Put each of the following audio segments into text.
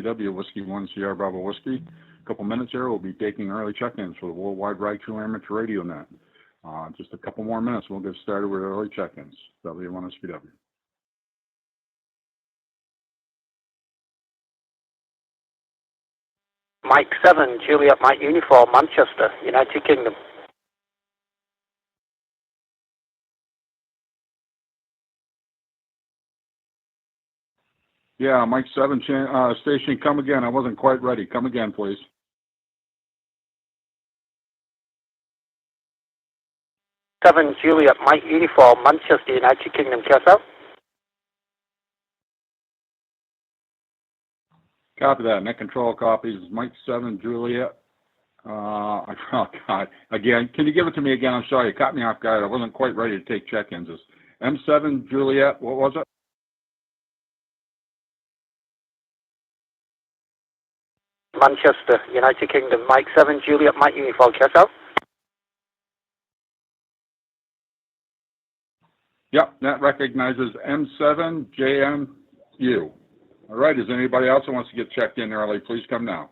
W Whiskey 1 Sierra Bravo Whiskey. A couple minutes here, we'll be taking early check-ins for the Worldwide Ride Crew Amateur Radio Net. Just a couple more minutes, we'll get started with early check-ins. W1SPW. Mike 7, Juliet Mike Uniform, Manchester, United Kingdom. Yeah, Mike 7, station, come again. I wasn't quite ready. Come again, please. Seven, Juliet Mike Uniform, Manchester, United Kingdom, QSL. Copy that. Net control copies. Mike 7, Juliet. Oh, God. Again, can you give it to me again? I'm sorry. You caught me off guard. I wasn't quite ready to take check-ins. M7, Juliet. What was it? Manchester, United Kingdom, Mike 7, Juliet Mike Uniform, QSL. Yep, that recognizes M7JMU. All right, is there anybody else who wants to get checked in early? Please come now.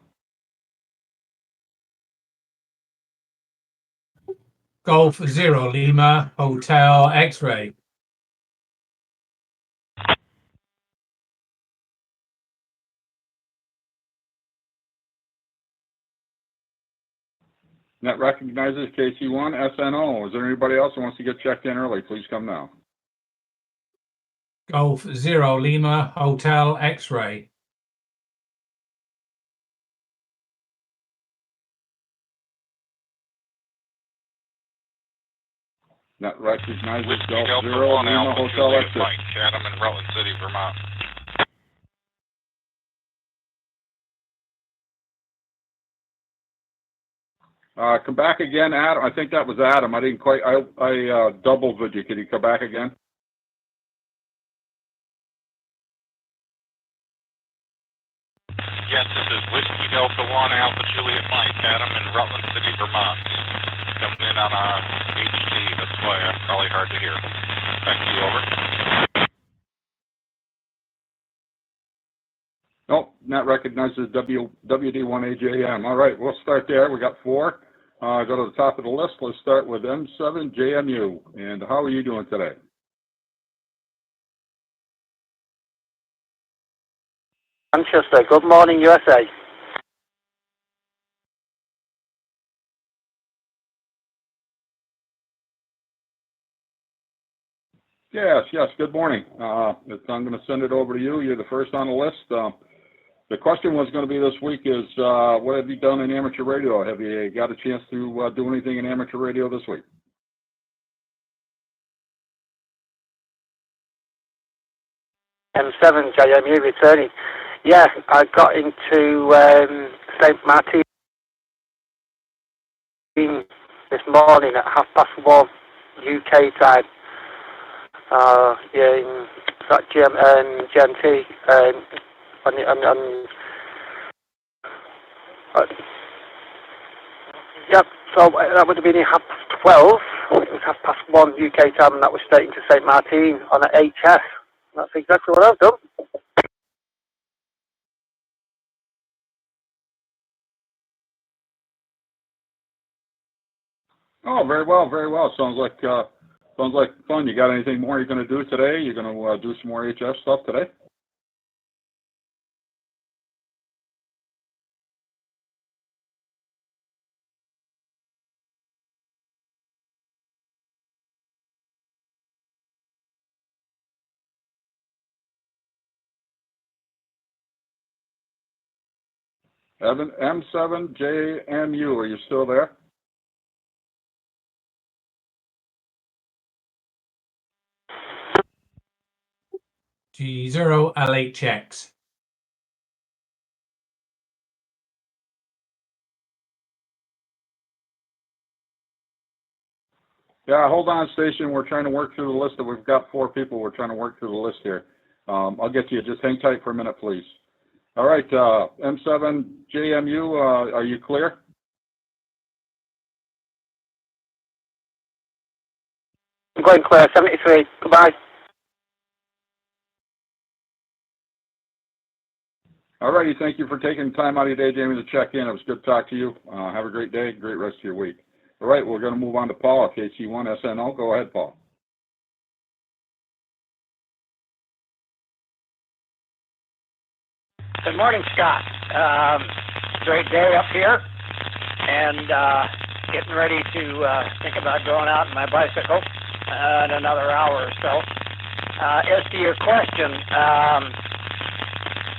Golf 0 Lima Hotel X-Ray. That recognizes KC1 SNO. Is there anybody else who wants to get checked in early? Please come now. Golf 0 Lima Hotel X-Ray. That recognizes Whiskey Golf Delta 0 1 Lima Alpha Hotel Juliet Exit. Mike, Chatham in Rutland City, Vermont. Come back again, Adam. I think that was Adam. I didn't quite. I doubled with you. Can you come back again? Yes, this is Whiskey Delta 1 Alpha Juliet Mike, Chatham in Rutland City, Vermont. Coming in on HD. That's why it's probably hard to hear. Back to you, over. Nope, that recognizes WD1AJM. All right, we'll start there. We got 4. Go to the top of the list. Let's start with M7JMU. And how are you doing today? Manchester, good morning, USA. Yes, good morning. I'm going to send it over to you. You're the first on the list. The question was going to be this week is, what have you done in amateur radio? Have you got a chance to do anything in amateur radio this week? M7, JMU returning. Yeah, I got into St. Martin this morning at 1:30 UK time. Yeah, in that GMT. Yep, so that would have been 12:30. It was 1:30 UK time, and that was straight into St. Martin on an HS. That's exactly what I've done. Oh, very well, very well. Sounds like fun. You got anything more you're going to do today? You're going to do some more HS stuff today? Evan, M7JMU, are you still there? G0 LHX. Yeah, hold on, station. We're trying to work through the list. We've got 4 people. We're trying to work through the list here. I'll get to you. Just hang tight for a minute, please. All right, M7JMU, are you clear? I'm going clear, 73. Goodbye. All righty. Thank you for taking time out of your day, Jamie, to check in. It was good to talk to you. Have a great day. Great rest of your week. All right. We're going to move on to Paul at KC1 SNO. Go ahead, Paul. Good morning, Scott. Great day up here, and getting ready to think about going out on my bicycle in another hour or so. As to your question,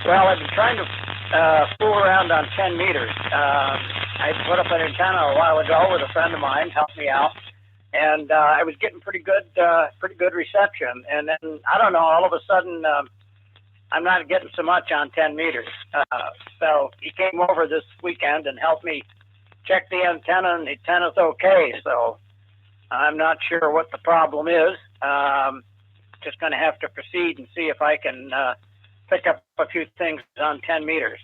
well, I've been trying to fool around on 10 meters. I put up an antenna a while ago with a friend of mine, helped me out, and I was getting pretty good reception. And then I don't know, all of a sudden. I'm not getting so much on 10 meters. So he came over this weekend and helped me check the antenna, and the antenna's okay. So I'm not sure what the problem is. Just going to have to proceed and see if I can pick up a few things on 10 meters.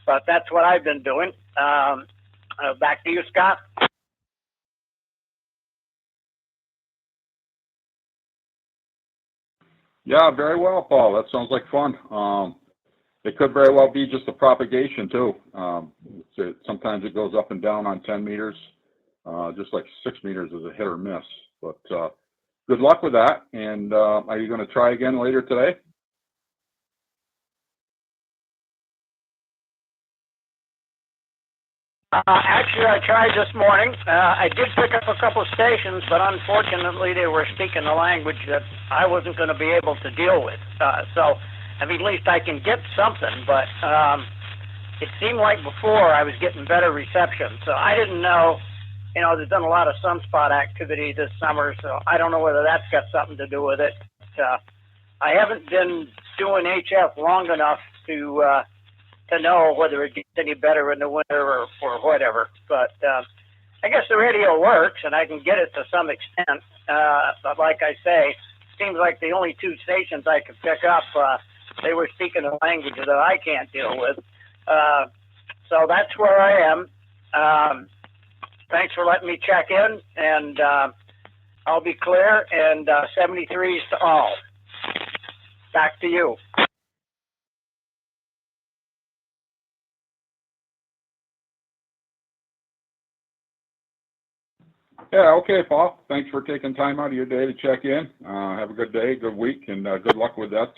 But that's what I've been doing. Back to you, Scott. Yeah, very well, Paul. That sounds like fun. It could very well be just a propagation too. Sometimes it goes up and down on 10 meters, just like 6 meters is a hit or miss. But good luck with that. And are you going to try again later today? Actually, I tried this morning. I did pick up a couple of stations, but unfortunately, they were speaking a language that I wasn't going to be able to deal with. So, I mean, at least I can get something, but it seemed like before I was getting better reception. So I didn't know, you know, there's been a lot of sunspot activity this summer, so I don't know whether that's got something to do with it. I haven't been doing HF long enough to know whether it gets any better in the winter or whatever. But I guess the radio works, and I can get it to some extent. But like I say, it seems like the only two stations I could pick up, they were speaking a language that I can't deal with. So that's where I am. Thanks for letting me check in, and I'll be clear, and 73s to all. Back to you. Yeah, okay, Paul. Thanks for taking time out of your day to check in. Have a good day, good week, and good luck with that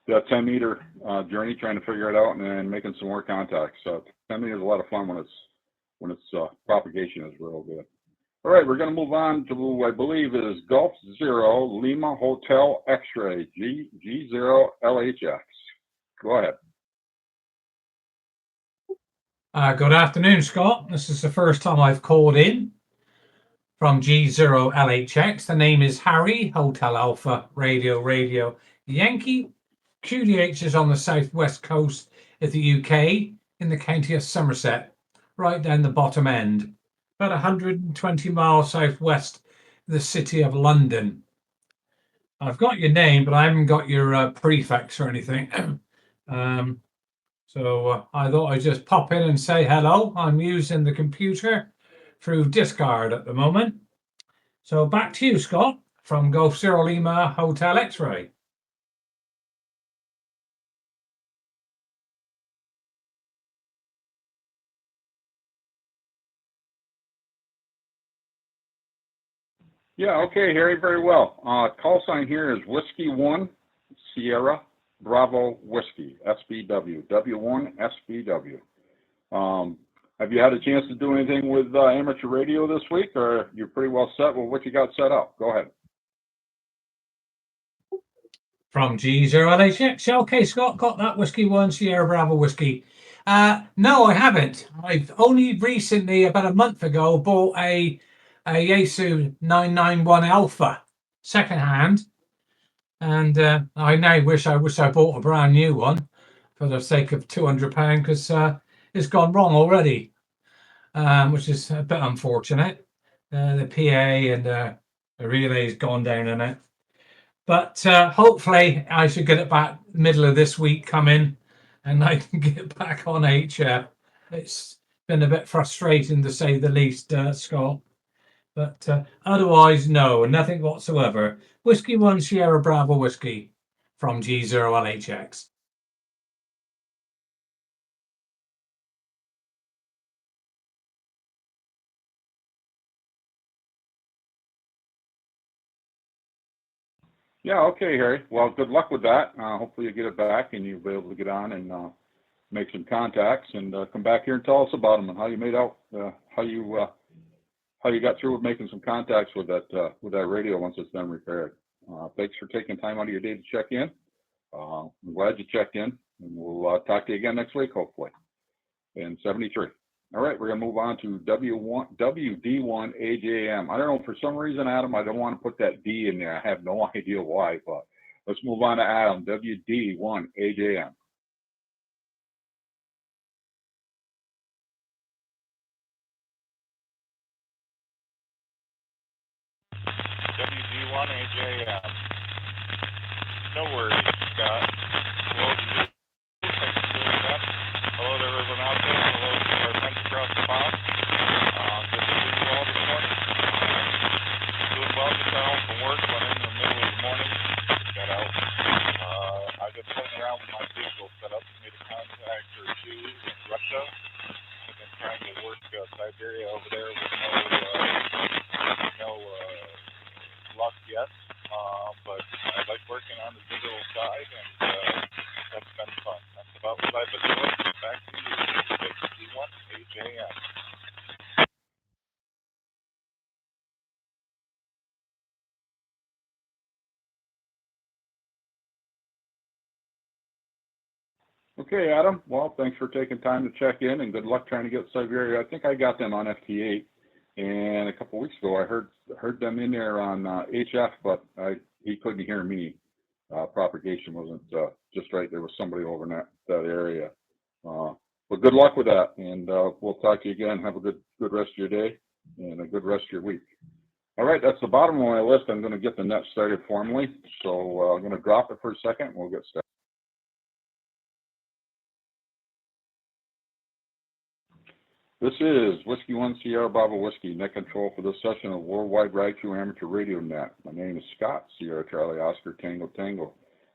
10-meter journey, trying to figure it out and making some more contacts. 10 meters is a lot of fun when it's propagation is real good. All right, we're going to move on to, I believe it is Golf Zero Lima Hotel X-Ray G0 LHX. Go ahead. Good afternoon, Scott. This is the first time I've called in from G0 LHX. The name is Harry, Hotel Alpha, Radio Yankee. QDH is on the southwest coast of the UK in the county of Somerset, right down the bottom end, about 120 miles southwest of the city of London. I've got your name, but I haven't got your prefix or anything. So I thought I'd just pop in and say hello. I'm using the computer through Discard at the moment. So back to you, Scott, from Golf Zero Lima Hotel X-Ray. Yeah, okay, Harry, very well. Call sign here is Whiskey 1 Sierra Bravo Whiskey, SBW, W1 SBW. Have you had a chance to do anything with amateur radio this week, or you're pretty well set with what you got set up? Go ahead. From G0LHX. Okay, Scott, got that Whiskey 1 Sierra Bravo Whiskey. No, I haven't. I've only recently, about a month ago, bought a Yaesu 991 Alpha secondhand. And I now wish I bought a brand new one for the sake of £200 because it's gone wrong already, which is a bit unfortunate. The PA and the relay's gone down in it. But hopefully I should get it back middle of this week coming and I can get back on HF. It's been a bit frustrating to say the least, Scott. But otherwise, no, nothing whatsoever. Whiskey 1 Sierra Bravo Whiskey from G0LHX. Yeah, okay, Harry. Well, good luck with that. Hopefully you get it back and you'll be able to get on and make some contacts and come back here and tell us about them and how you made out, how you got through with making some contacts with that radio once it's done repaired. Thanks for taking time out of your day to check in. I'm glad you checked in, and we'll talk to you again next week, hopefully, in 73. All right, we're going to move on to WD1AJM. I don't know, for some reason, Adam, I don't want to put that D in there. I have no idea why, but let's move on to Adam, WD1AJM. WD1AJM. No worries, Scott. Hello, thanks for doing that. Hello to everyone out there. Hello to our friends across the pond. Good to see you all this morning. Doing well, just got home from work, went in the middle of the morning, got out. I've been playing around with my vehicle setup, made a contact or two in Russia. I've been trying to work Siberia over there with no luck yet, but I like working on the digital side, and that's been fun. That's about what I've been doing. Back to you, WD1AJM. Okay, Adam. Well, thanks for taking time to check in, and good luck trying to get Siberia. I think I got them on FT8, and a couple weeks ago I heard them in there on HF, but he couldn't hear me. Propagation wasn't just right. There was somebody over in that area. But good luck with that, and we'll talk to you again. Have a good rest of your day and a good rest of your week. All right, that's the bottom of my list. I'm going to get the net started formally, so I'm going to drop it for a second, and we'll get started. This is Whiskey 1 Sierra Bravo Whiskey, net control for this session of Worldwide Raichu Amateur Radio Net. My name is Scott, Sierra Charlie Oscar Tango Tango.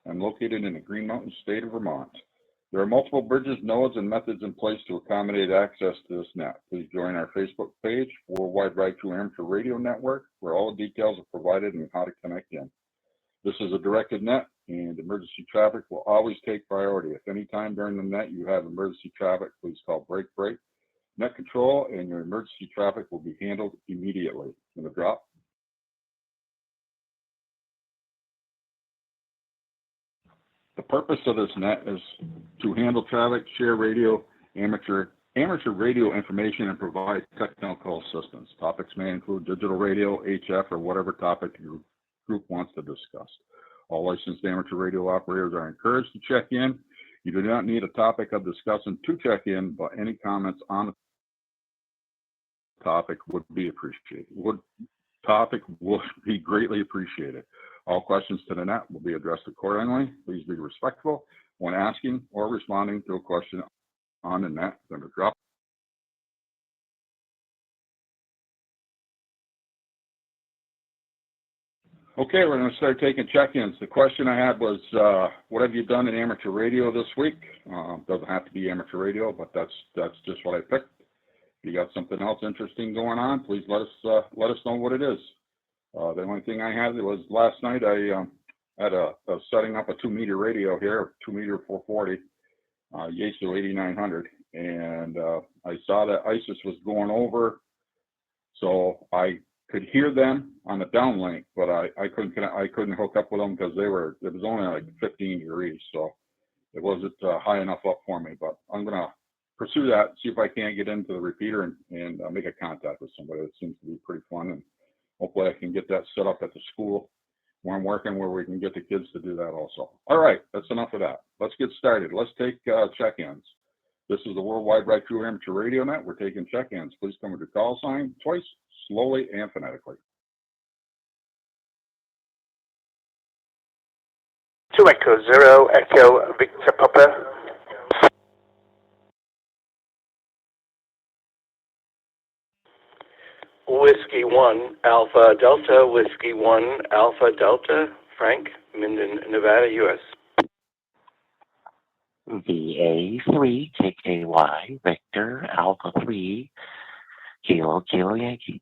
I'm located in the Green Mountain state of Vermont. There are multiple bridges, nodes, and methods in place to accommodate access to this net. Please join our Facebook page, Worldwide Raichu Amateur Radio Network, where all the details are provided and how to connect in. This is a directed net, and emergency traffic will always take priority. If any time during the net you have emergency traffic, please call break. Net control and your emergency traffic will be handled immediately. I'm going to drop. The purpose of this net is to handle traffic, share radio, amateur radio information, and provide technical assistance. Topics may include digital radio, HF, or whatever topic your group wants to discuss. All licensed amateur radio operators are encouraged to check in. You do not need a topic of discussion to check in, but any comments on the topic would be appreciated. Would be greatly appreciated. All questions to the net will be addressed accordingly. Please be respectful when asking or responding to a question on the net. I'm going to drop. Okay, we're going to start taking check-ins. The question I had was, what have you done in amateur radio this week? Doesn't have to be amateur radio, but that's just what I picked. If you got something else interesting going on, please let us know what it is. The only thing I had was last night I had setting up a 2-meter radio here, 2-meter 440, Yaesu 8900, and I saw that ISIS was going over, so I could hear them on the downlink, but I couldn't hook up with them because it was only like 15 degrees, so it wasn't high enough up for me. But I'm gonna pursue that, see if I can't get into the repeater and make a contact with somebody. It seems to be pretty fun, and hopefully I can get that set up at the school where I'm working, where we can get the kids to do that also. All right, that's enough of that. Let's get started. Let's take check-ins. This is the Worldwide Raichu Amateur Radio Net. We're taking check-ins. Please come with your call sign twice, slowly and phonetically. 2 Echo 0, Echo Victor Papa. Whiskey 1 Alpha Delta, Whiskey 1 Alpha Delta, Frank, Minden, Nevada, U.S. VA3 KKY Victor Alpha 3 Kilo Yankee.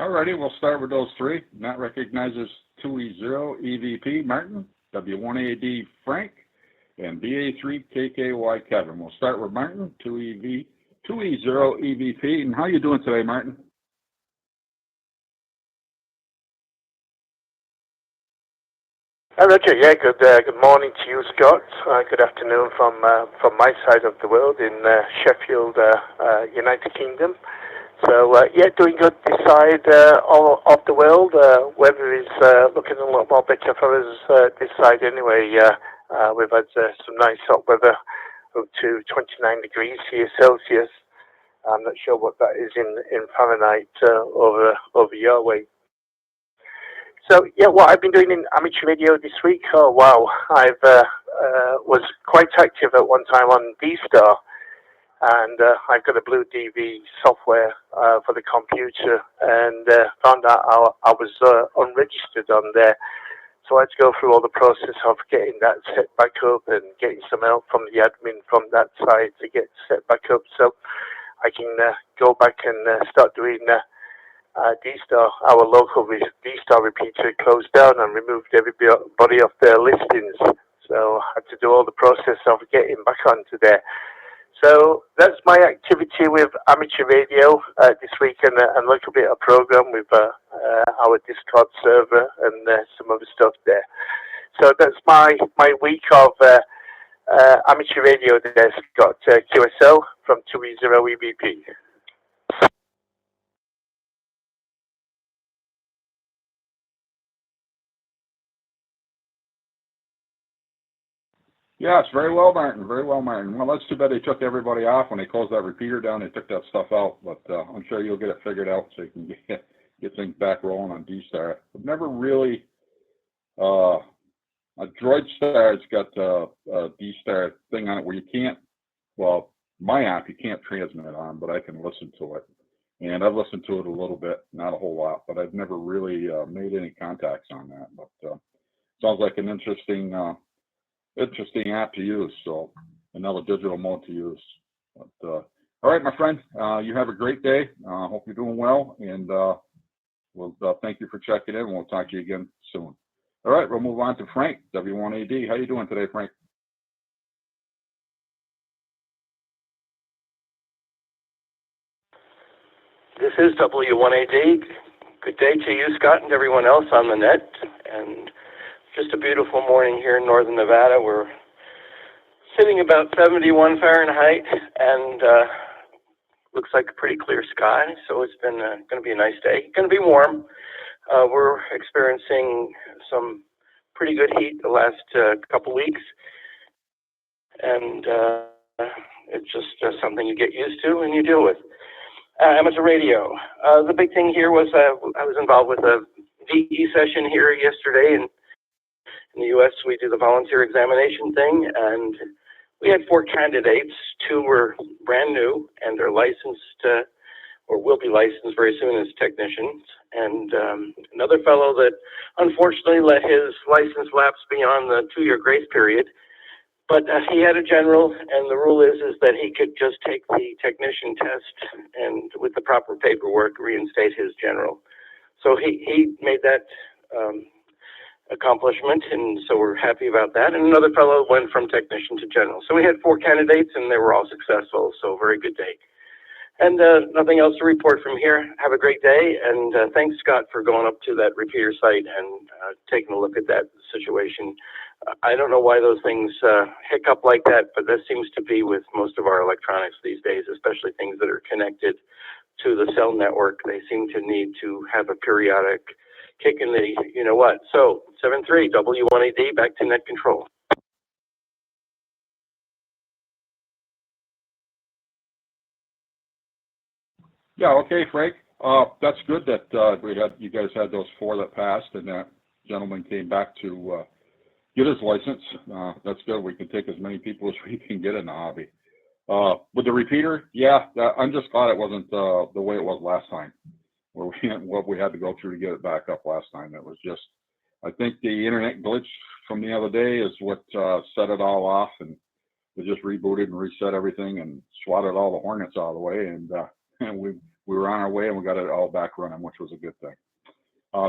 Alrighty, we'll start with those three. Matt recognizes 2E0 EVP Martin, W1AD Frank, and BA3 KKY Kevin. We'll start with Martin, 2E0 EVP. And how you doing today, Martin? Hi, Roger. Yeah, good morning to you, Scott. Good afternoon from my side of the world in Sheffield, United Kingdom. So, yeah, doing good this side of the world. Weather is looking a lot more better for us this side anyway. We've had some nice hot weather up to 29 degrees here Celsius. I'm not sure what that is in Fahrenheit over your way. So, yeah, what I've been doing in amateur radio this week, oh, wow, I've was quite active at one time on D-Star, and I've got a Blue DV software for the computer, and found out I was unregistered on there. So I had to go through all the process of getting that set back up and getting some help from the admin from that side to get set back up, so I can go back and start doing D-Star. Our local D-Star repeater closed down and removed everybody off their listings. So I had to do all the process of getting back onto there. So that's my activity with amateur radio this week, and a little bit of program with our Discord server and some other stuff there. So that's my week of amateur radio there, Scott. QSL from 2E0 EVP. Yes, very well, Martin. Very well, Martin. Well, that's too bad they took everybody off when they closed that repeater down. They took that stuff out, but I'm sure you'll get it figured out so you can get things back rolling on D-Star. I've never really, a DroidStar's got a D-Star thing on it where you can't, well, my app you can't transmit it on, but I can listen to it. And I've listened to it a little bit, not a whole lot, but I've never really made any contacts on that. But sounds like an interesting app to use, so another digital mode to use. But all right, my friend, you have a great day. Hope you're doing well, and we'll thank you for checking in. We'll talk to you again soon. All right, we'll move on to Frank, W1AD. How you doing today, Frank? This is W1AD. Good day to you, Scott, and everyone else on the net. And just a beautiful morning here in northern Nevada. We're sitting about 71 Fahrenheit, and looks like a pretty clear sky. So it's been going to be a nice day. Going to be warm. We're experiencing some pretty good heat the last couple weeks, and it's just something you get used to and you deal with. Amateur radio. The big thing here was I was involved with a VE session here yesterday, and in the U.S., we do the volunteer examination thing, and we had 4 candidates. 2 were brand new, and they're licensed, or will be licensed very soon as technicians. And another fellow that unfortunately let his license lapse beyond the 2-year grace period. But he had a general, and the rule is that he could just take the technician test and, with the proper paperwork, reinstate his general. So he made that accomplishment, and so we're happy about that. And another fellow went from technician to general. So we had 4 candidates, and they were all successful, so very good day. And nothing else to report from here. Have a great day, and thanks, Scott, for going up to that repeater site and taking a look at that situation. I don't know why those things hiccup like that, but that seems to be with most of our electronics these days, especially things that are connected to the cell network. They seem to need to have a periodic kick in the you-know-what. So, 7-3, W1AD, back to net control. Yeah, okay, Frank. That's good that you guys had those 4 that passed, and that gentleman came back to get his license. That's good. We can take as many people as we can get in the hobby. With the repeater, yeah, I'm just glad it wasn't the way it was last time, where what we had to go through to get it back up last time. It was just, I think the internet glitch from the other day is what set it all off, and we just rebooted and reset everything and swatted all the hornets out of the way, and we were on our way and we got it all back running, which was a good thing.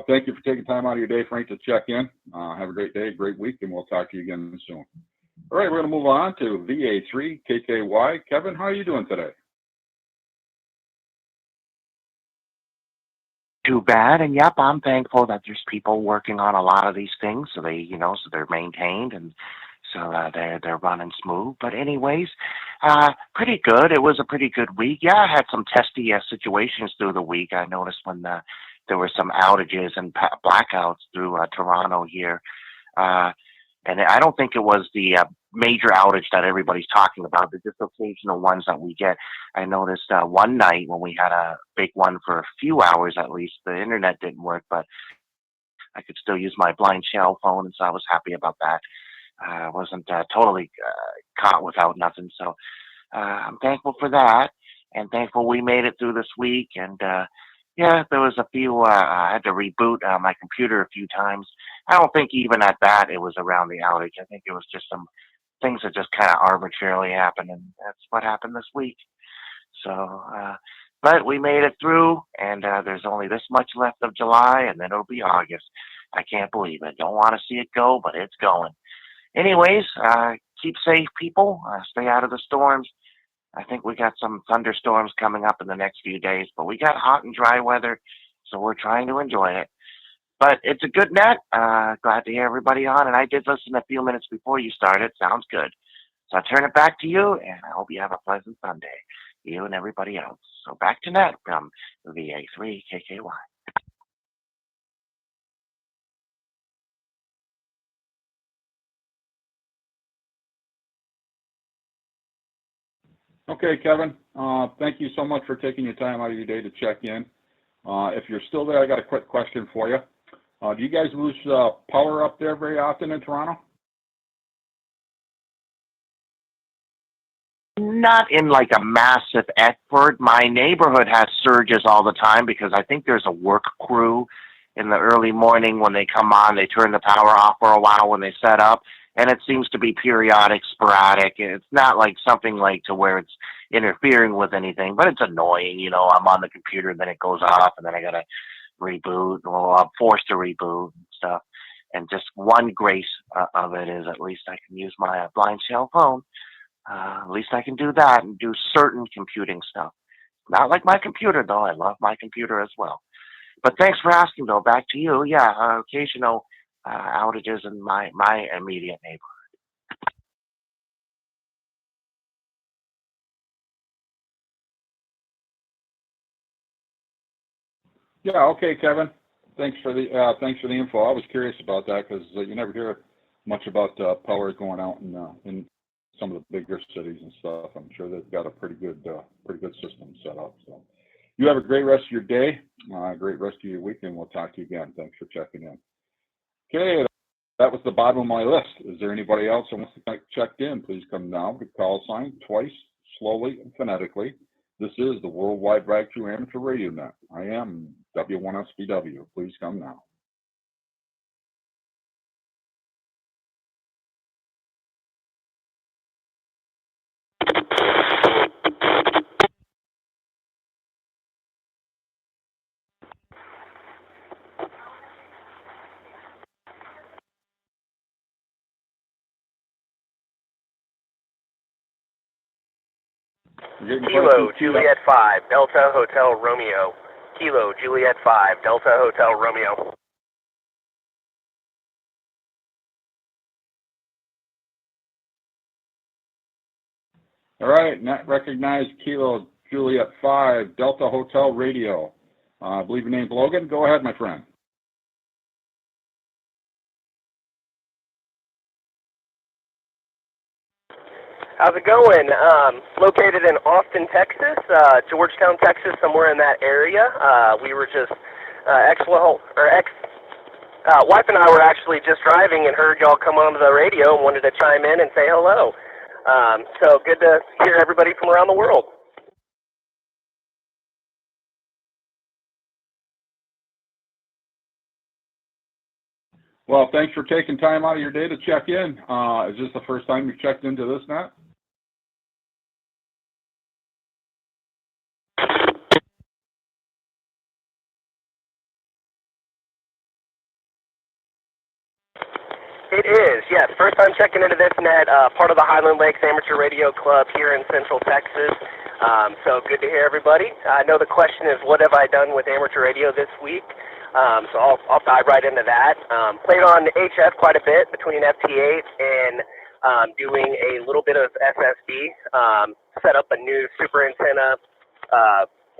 Thank you for taking time out of your day, Frank, to check in. Have a great day, great week, and we'll talk to you again soon. All right, we're going to move on to VA3KKY. Kevin, how are you doing today? Too bad. And yep, I'm thankful that there's people working on a lot of these things, so they, so they're maintained and so they're running smooth. But anyways, pretty good. It was a pretty good week. Yeah, I had some testy situations through the week. I noticed when there were some outages and blackouts through Toronto here. And I don't think it was the major outage that everybody's talking about, the just occasional ones that we get. I noticed one night when we had a big one for a few hours at least, the internet didn't work, but I could still use my blind shell phone, and so I was happy about that. I wasn't totally caught without nothing, so I'm thankful for that, and thankful we made it through this week. And yeah, there was a few, I had to reboot my computer a few times. I don't think even at that it was around the outage. I think it was just some things that just kind of arbitrarily happened, and that's what happened this week. So, but we made it through, and there's only this much left of July, and then it'll be August. I can't believe it. Don't want to see it go, but it's going. Anyways, keep safe, people. Stay out of the storms. I think we got some thunderstorms coming up in the next few days, but we got hot and dry weather, so we're trying to enjoy it. But it's a good net. Glad to hear everybody on, and I did listen a few minutes before you started. Sounds good. So I'll turn it back to you, and I hope you have a pleasant Sunday, you and everybody else. So back to net from VA3KKY. Okay, Kevin, thank you so much for taking your time out of your day to check in. If you're still there, I got a quick question for you. Do you guys lose power up there very often in Toronto? Not in like a massive effort. My neighborhood has surges all the time because I think there's a work crew in the early morning. When they come on, they turn the power off for a while when they set up, and it seems to be periodic, sporadic. It's not like something like to where it's interfering with anything, but it's annoying. I'm on the computer and then it goes off, and then I gotta reboot. Well, I'm forced to reboot and stuff. And just one grace of it is at least I can use my blind shell phone. At least I can do that and do certain computing stuff. Not like my computer, though. I love my computer as well. But thanks for asking, though. Back to you. Yeah, occasional outages in my immediate neighborhood. Yeah. Okay, Kevin. Thanks for the info. I was curious about that because you never hear much about power going out in some of the bigger cities and stuff. I'm sure they've got a pretty good system set up. So you have a great rest of your day, great rest of your week, and we'll talk to you again. Thanks for checking in. Okay, that was the bottom of my list. Is there anybody else who wants to check in? Please come now. The call sign twice, slowly and phonetically. This is the Worldwide Breakthrough Amateur Radio Net. I am W1SBW. Please come now. Kilo Juliet 5 Delta Hotel Romeo. Kilo Juliet 5 Delta Hotel Romeo. All right, not recognized. Kilo Juliet 5 Delta Hotel Radio. I believe your name's Logan. Go ahead, my friend. How's it going? Located in Austin, Texas, Georgetown, Texas, somewhere in that area. We were just, wife and I were actually just driving and heard y'all come on the radio and wanted to chime in and say hello. So good to hear everybody from around the world. Well, thanks for taking time out of your day to check in. Is this the first time you've checked into this net? It is, yes. First time checking into this net, part of the Highland Lakes Amateur Radio Club here in Central Texas. So good to hear everybody. I know the question is, what have I done with amateur radio this week? So I'll dive right into that. Played on HF quite a bit between FT8 and doing a little bit of SSB. Set up a new super antenna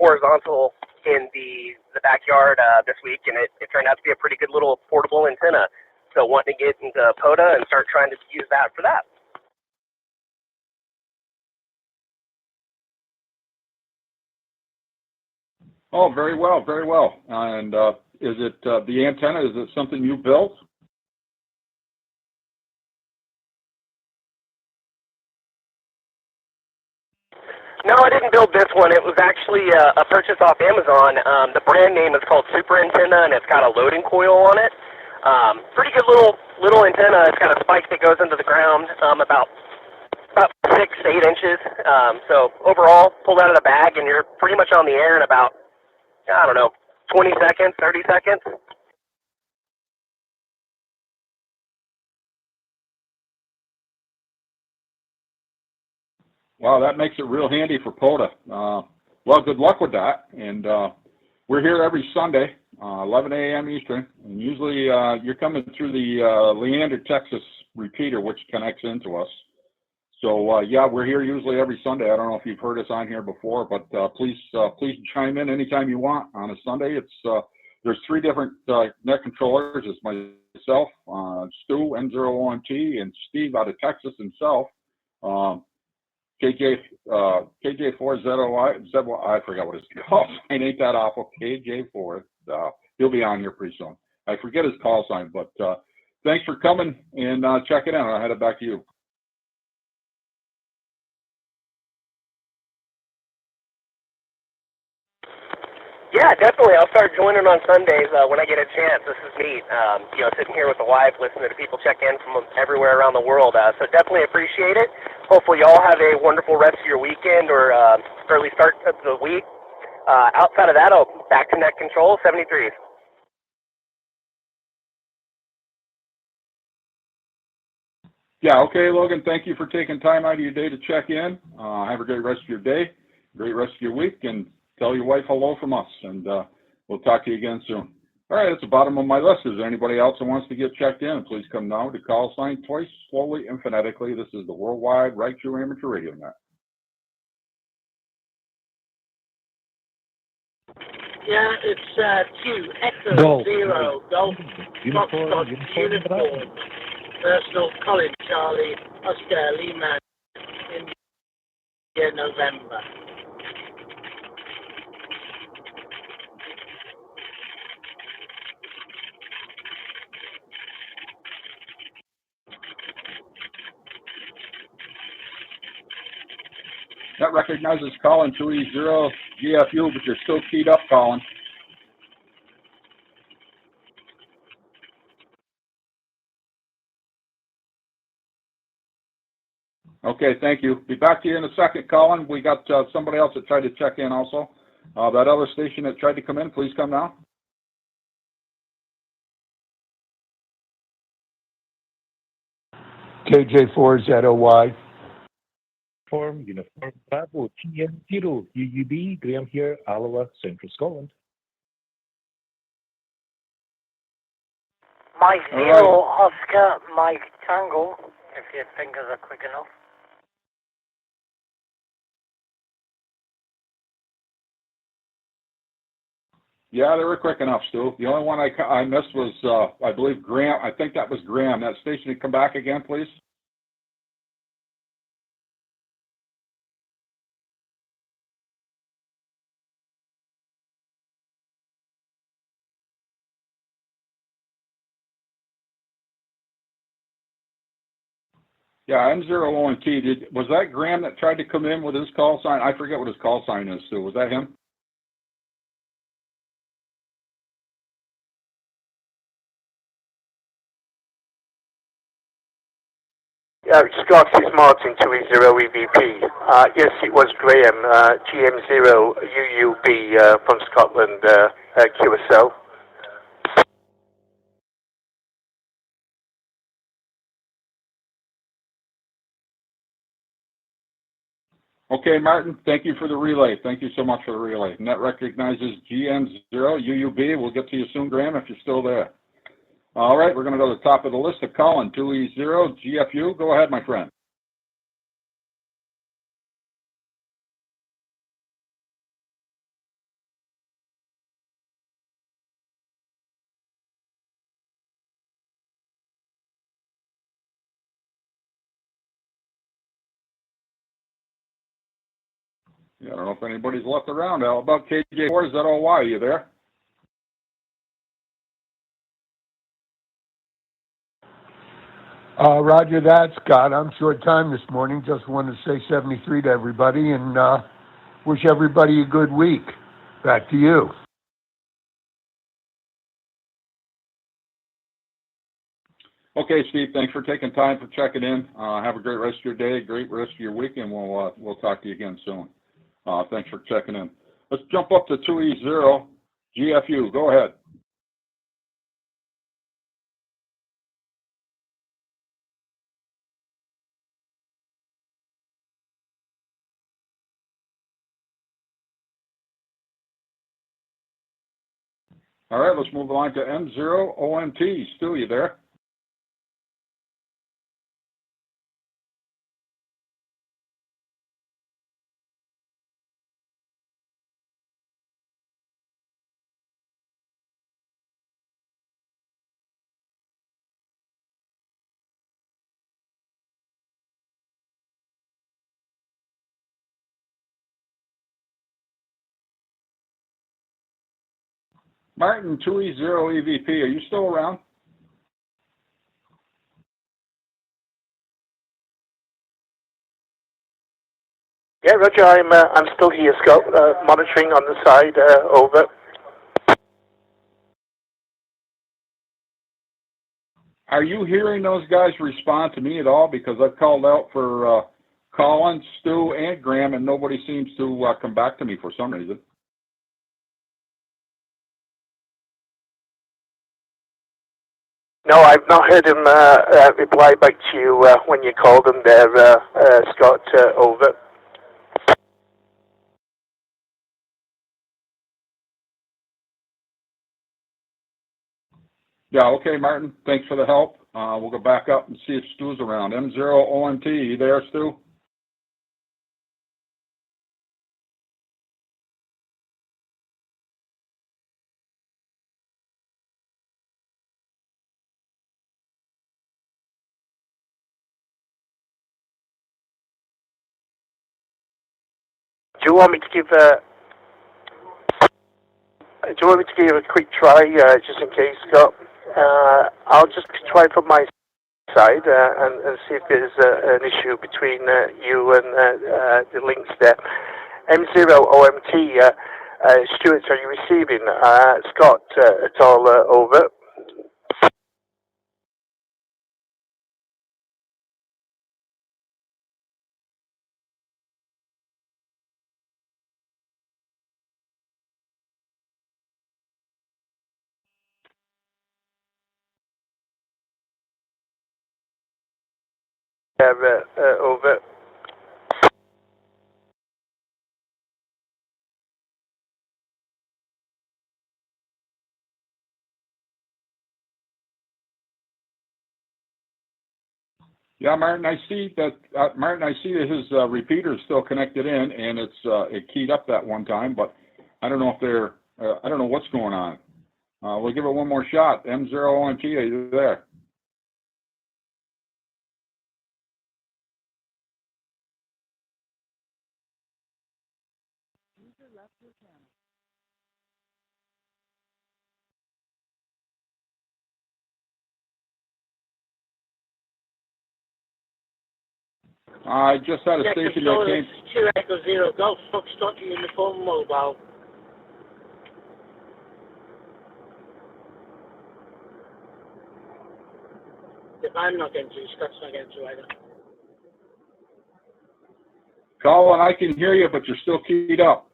horizontal in the backyard this week, and it turned out to be a pretty good little portable antenna. So wanting to get into POTA and start trying to use that for that. Oh, very well, very well. And is it the antenna? Is it something you built? No, I didn't build this one. It was actually a purchase off Amazon. The brand name is called Super Antenna, and it's got a loading coil on it. Pretty good little antenna. It's got a spike that goes into the ground about 6 to 8 inches. So overall, pulled out of the bag, and you're pretty much on the air in about, I don't know, 20 seconds, 30 seconds. Wow, that makes it real handy for POTA. Well, good luck with that. And we're here every Sunday, 11 a.m. Eastern. And usually you're coming through the Leander, Texas repeater, which connects into us. So, yeah, we're here usually every Sunday. I don't know if you've heard us on here before, but please chime in anytime you want on a Sunday. It's there's 3 different net controllers. It's myself, Stu, N01T, and Steve out of Texas himself. KJ4ZOI, I forgot what his call sign, ain't that awful, KJ4, he'll be on here pretty soon. I forget his call sign, but thanks for coming and checking in. I'll head it back to you. Yeah, definitely. I'll start joining on Sundays when I get a chance. This is neat. Sitting here with the wife, listening to people check in from everywhere around the world. So definitely appreciate it. Hopefully you all have a wonderful rest of your weekend or early start of the week. Outside of that, I'll back to net control 73. Yeah, okay, Logan, thank you for taking time out of your day to check in. Have a great rest of your day, great rest of your week, and tell your wife hello from us, and we'll talk to you again soon. All right, that's the bottom of my list. Is there anybody else who wants to get checked in? Please come now to call sign twice, slowly and phonetically. This is the Worldwide Right True Amateur Radio Net. Yeah, it's Q, Echo, Zero, Golf, Foxtrot, Uniform, Personal, Colin, Charlie, Oscar, Lima, India, November. That recognizes Colin 2E0 GFU, but you're still keyed up, Colin. Okay, thank you. Be back to you in a second, Colin. We got somebody else that tried to check in also. That other station that tried to come in, please come now. KJ4ZOY. Uniform Bravo TN0 UUB, Graham here, Alloa, Central Scotland. Mike Zero, Oscar, Mike Tango, if your fingers are quick enough. Yeah, they were quick enough, Stu. The only one I missed was, I believe, Graham. I think that was Graham. That station, come back again, please. Yeah, N01T. Was that Graham that tried to come in with his call sign? I forget what his call sign is, Stu. Was that him? Scott, is Martin 2E0 EVP. Yes, it was Graham, GM0 UUB from Scotland, QSL. Okay, Martin, thank you for the relay. Thank you so much for the relay. Net recognizes GN0, UUB. We'll get to you soon, Graham, if you're still there. All right, we're going to go to the top of the list of Colin, 2E0, GFU. Go ahead, my friend. Yeah, I don't know if anybody's left around. How about KJ4? ZOY? Are you there? Roger that, Scott. I'm short time this morning. Just wanted to say 73 to everybody and wish everybody a good week. Back to you. Okay, Steve, thanks for taking time for checking in. Have a great rest of your day, great rest of your week, and we'll talk to you again soon. Thanks for checking in. Let's jump up to 2E0, GFU. Go ahead. All right, let's move on to M0, OMT. Stu, you there? Martin, 2E0 EVP, are you still around? Yeah, Roger, I'm still here, Scott. Monitoring on the side. Over. Are you hearing those guys respond to me at all? Because I've called out for Colin, Stu, and Graham, and nobody seems to come back to me for some reason. No, I've not heard him reply back to you when you called him there, Scott. Over. Yeah, okay, Martin. Thanks for the help. We'll go back up and see if Stu's around. M0 OMT, you there, Stu? Do you want me to give a quick try, just in case, Scott? I'll just try from my side and see if there's an issue between you and the links there. M0 OMT, Stuart, are you receiving? Scott, at all over? Over. Yeah, Martin, I see that. Martin, I see that his repeater is still connected in, and it keyed up that one time, but I don't know if they're. I don't know what's going on. We'll give it one more shot. M0 OMT, are you there? I just had a station that came. 2 Echo Zero Golf Foxtrot Uniform Mobile. If I'm not getting through, Scott's not getting through either. Colin, I can hear you, but you're still keyed up.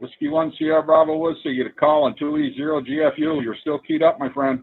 Whiskey 1 Sierra Bravo Whiskey, you get a call on 2E0 GFU. You're still keyed up, my friend.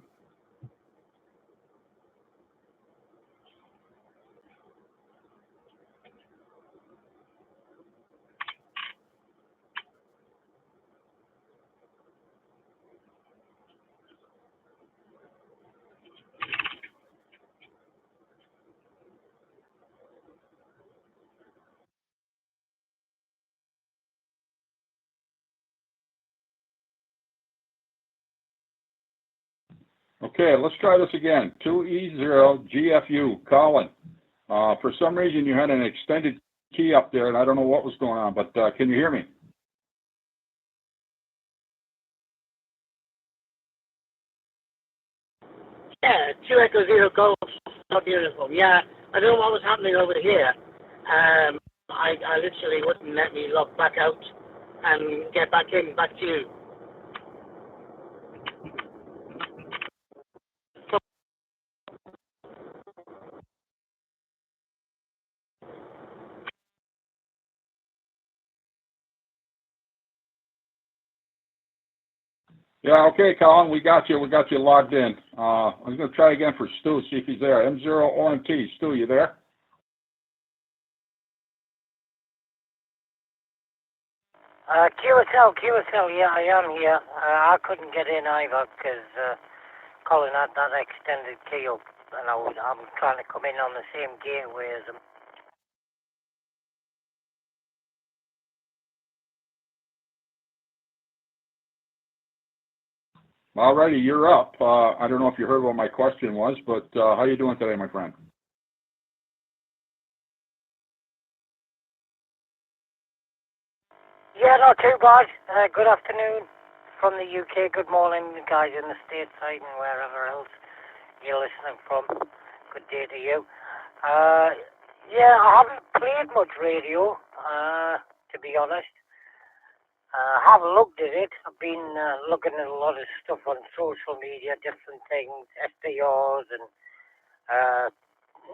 Okay, let's try this again. 2E0 GFU, Colin. For some reason, you had an extended key up there, and I don't know what was going on, but can you hear me? Yeah, 2 Echo Zero Golf. So beautiful. Yeah, I don't know what was happening over here. I literally wouldn't let me log back out and get back in, back to you. Yeah, okay, Colin, we got you. We got you logged in. I'm going to try again for Stu, see if he's there. M0OMT. Stu, you there? QSL, yeah, I am here. I couldn't get in either because Colin had that extended key up, and I'm trying to come in on the same gateway as him. Alrighty, you're up. I don't know if you heard what my question was, but how you doing today, my friend? Yeah, not too bad. Good afternoon from the UK. Good morning, guys in the stateside and wherever else you're listening from. Good day to you. Yeah, I haven't played much radio, to be honest. I have looked at it. I've been looking at a lot of stuff on social media, different things, SDRs, and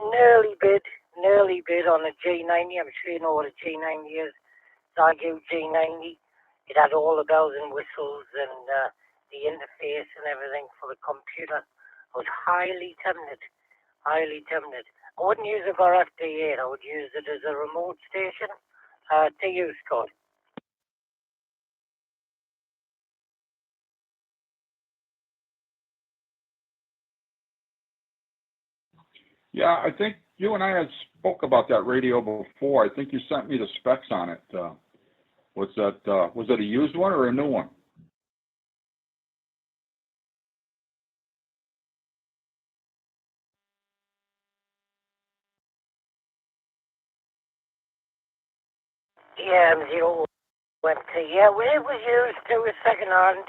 nearly bid on a G90. I'm sure you know what a G90 is. Zagyu G90. It had all the bells and whistles and the interface and everything for the computer. I was highly tempted. I wouldn't use it for FD8. I would use it as a remote station. To you, Scott. Yeah, I think you and I had spoke about that radio before. I think you sent me the specs on it. Was it a used one or a new one? Yeah, M0 went to, yeah, well, it was used to a second hand.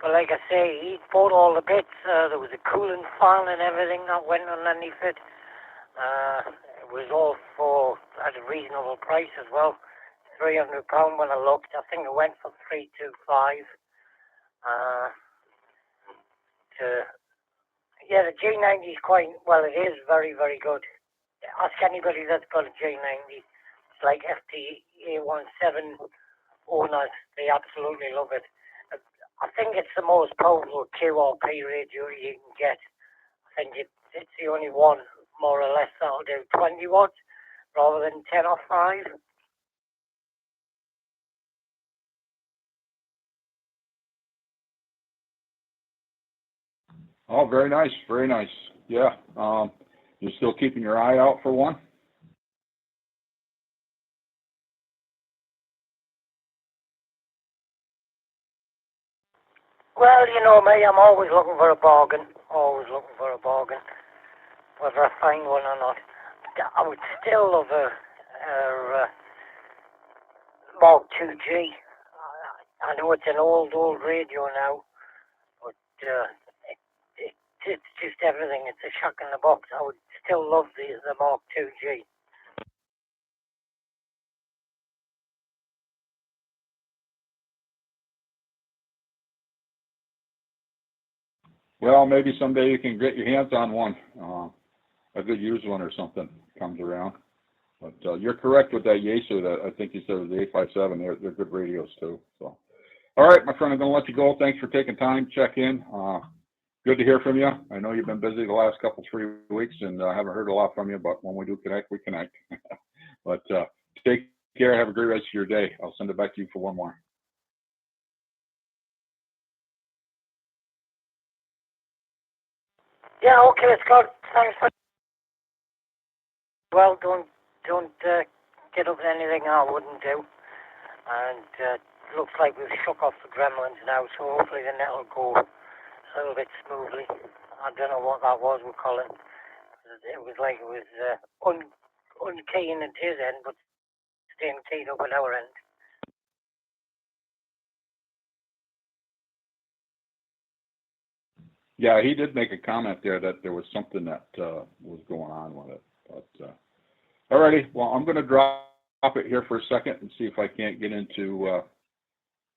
But like I say, he bought all the bits. There was a cooling fan and everything that went underneath it. It was all at a reasonable price as well. £300 when I looked. I think it went for 325. Yeah, the G90 is it is very, very good. Ask anybody that's got a G90. It's like FT-A17 owners. They absolutely love it. I think it's the most powerful QRP radio you can get. I think it's the only one, more or less, that'll do 20 watts rather than 10 or 5. Oh, very nice, very nice. Yeah. You're still keeping your eye out for one? Well, you know me, I'm always looking for a bargain. Whether I find one or not. I would still love a Mark 2G. I know it's an old radio now, but it's just everything. It's a shock in the box. I would still love the Mark 2G. Well, maybe someday you can get your hands on one. A good used one or something comes around. But you're correct with that Yaesu. That I think you said it was the 857. They're good radios too. So, all right, my friend, I'm going to let you go. Thanks for taking time to check in. Good to hear from you. I know you've been busy the last 3 weeks, and I haven't heard a lot from you. But when we do connect, we connect. But take care. Have a great rest of your day. I'll send it back to you for one more. Yeah, okay, Scott. Thanks for. Well, don't get up to anything I wouldn't do. And looks like we've shook off the gremlins now, so hopefully the net will go a little bit smoothly. I don't know what that was with Colin. It was like it was unkeying at his end, but staying keyed up at our end. Yeah, he did make a comment there that there was something that was going on with it. But alrighty, well, I'm going to drop it here for a second and see if I can't get into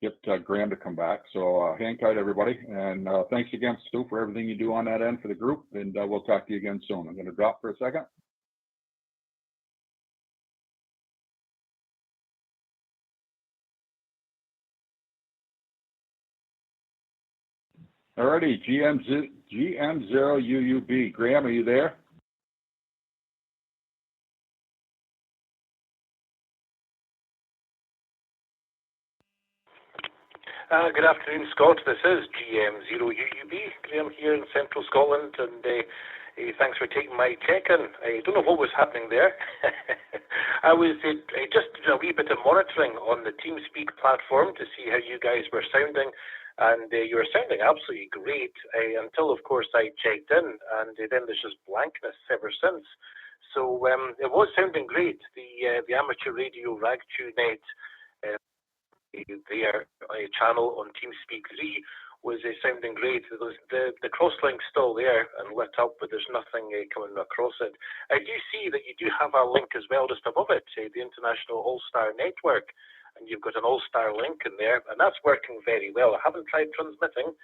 get Graham to come back. So hang tight, everybody, and thanks again, Stu, for everything you do on that end for the group. And we'll talk to you again soon. I'm going to drop for a second. Alrighty, GM0UUB. Graham, are you there? Good afternoon, Scott. This is GM0UUB. Graham here in central Scotland, and thanks for taking my check-in. I don't know what was happening there. I was just doing a wee bit of monitoring on the TeamSpeak platform to see how you guys were sounding, and you were sounding absolutely great until, of course, I checked in, and then there's just blankness ever since. So it was sounding great. The amateur radio RAG2Net their channel on TeamSpeak 3 was sounding great. The crosslink's still there and lit up, but there's nothing coming across it. I do see that you do have a link as well just above it, the International All-Star Network, and you've got an All-Star link in there, and that's working very well. I haven't tried transmitting,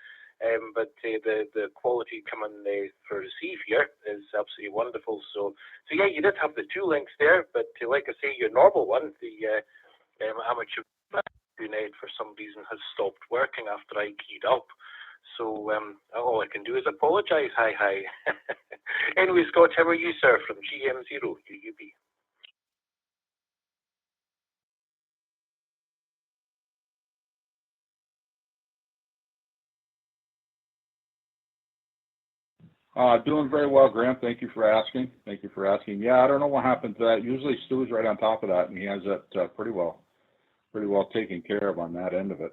but the quality coming for receive here is absolutely wonderful. So yeah, you did have the two links there, but like I say, your normal one, the amateur net for some reason has stopped working after I keyed up. So all I can do is apologise. Hi. Anyway, Scott, how are you, sir, from GM0UUB? Doing very well, Graham. Thank you for asking. Yeah, I don't know what happened to that. Usually Stu's right on top of that, and he has that pretty well taken care of on that end of it.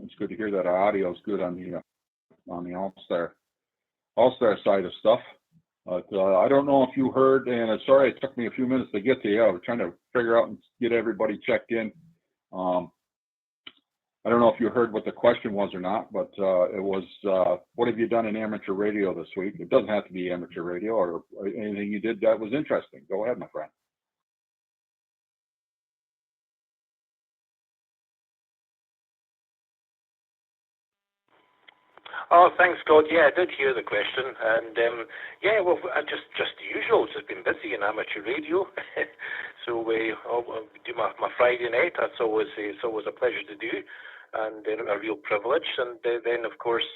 It's good to hear that our audio is good on the All-Star side of stuff. But I don't know if you heard, and sorry it took me a few minutes to get to you. I was trying to figure out and get everybody checked in. I don't know if you heard what the question was or not, but it was, what have you done in amateur radio this week? It doesn't have to be amateur radio or anything you did that was interesting. Go ahead, my friend. Oh, thanks, God. Yeah, I did hear the question, and yeah, well, I just the usual. Just been busy in amateur radio, so we do my Friday night. That's always a pleasure to do, and a real privilege. And then, of course,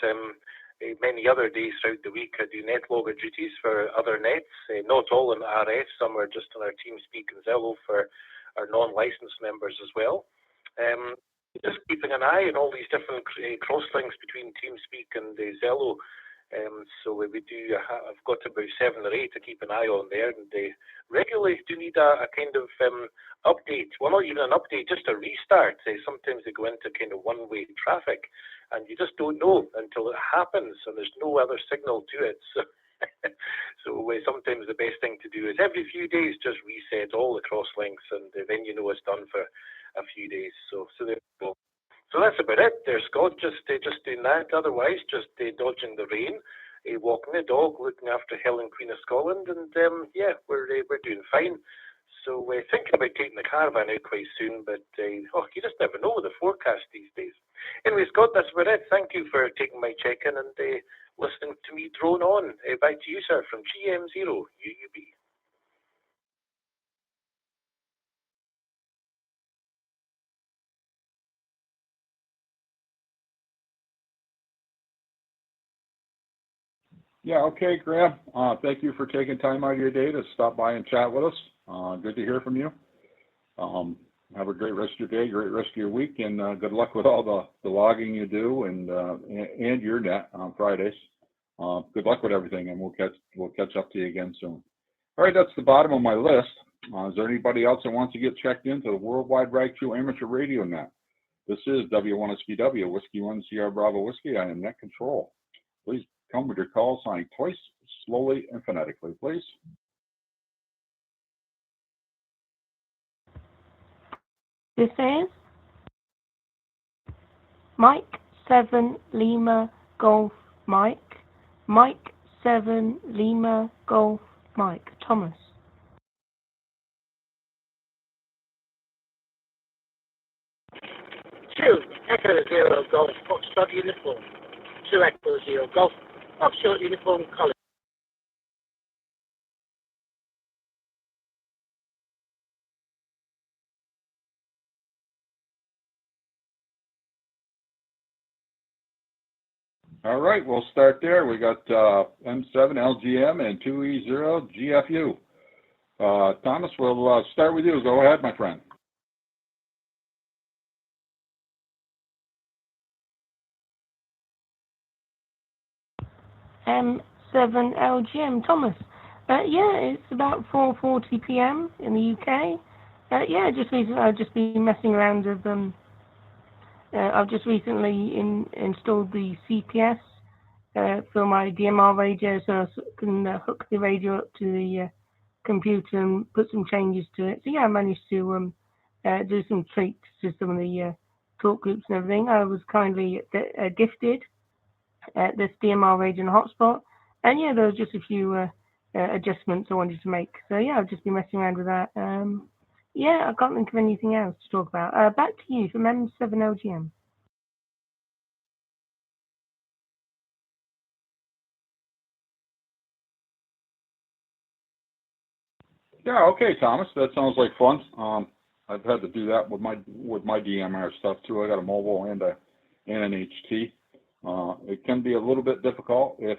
many other days throughout the week, I do net logger duties for other nets. Not all in RF. Some are just on our TeamSpeak and Zello for our non-licensed members as well. Just keeping an eye on all these different crosslinks between TeamSpeak and Zello. So we do. I've got about 7 or 8 to keep an eye on there, and they regularly do need a kind of update. Well, not even an update, just a restart. Sometimes they go into kind of one-way traffic, and you just don't know until it happens, and there's no other signal to it. So sometimes the best thing to do is every few days just reset all the crosslinks, and then you know it's done for a few days. So there we go. So that's about it there, Scott. Just doing that. Otherwise, just dodging the rain, walking the dog, looking after Helen, Queen of Scotland, and yeah, we're doing fine. So thinking about taking the caravan out quite soon, but you just never know with the forecast these days. Anyway, Scott, that's about it. Thank you for taking my check-in and listening to me drone on. Back to you, sir, from GM0UUB. Yeah, okay, Graham. Thank you for taking time out of your day to stop by and chat with us. Good to hear from you. Have a great rest of your day, great rest of your week, and good luck with all the logging you do and your net on Fridays. Good luck with everything, and we'll catch up to you again soon. All right, that's the bottom of my list. Is there anybody else that wants to get checked into the Worldwide Rag2 Amateur Radio Net? This is W1SPW, Whiskey 1 Sierra Bravo Whiskey. I am net control. Please come with your call sign twice, slowly and phonetically, please. This is Mike 7 Lima Golf Mike. Mike 7 Lima Golf Mike. Thomas. Two, Echo Zero Golf, Foxtrot uniform. 2 Echo Zero Golf, Foxtrot uniform, College. All right, we'll start there. We got M7 LGM and 2E0 GFU. Thomas, we'll start with you. Go ahead, my friend. M7 LGM. Thomas. Yeah, it's about 4:40 p.m. in the UK. Yeah, just recently I've just been messing around with I've just recently installed the CPS for my DMR radio, so I can hook the radio up to the computer and put some changes to it. So yeah, I managed to do some tweaks to some of the talk groups and everything. I was kindly gifted this DMR radio and hotspot, and yeah, there was just a few adjustments I wanted to make. So yeah, I've just been messing around with that. Yeah, I can't think of anything else to talk about. Back to you from M7 LGM. Yeah, okay, Thomas. That sounds like fun. I've had to do that with my DMR stuff too. I got a mobile and an HT. It can be a little bit difficult if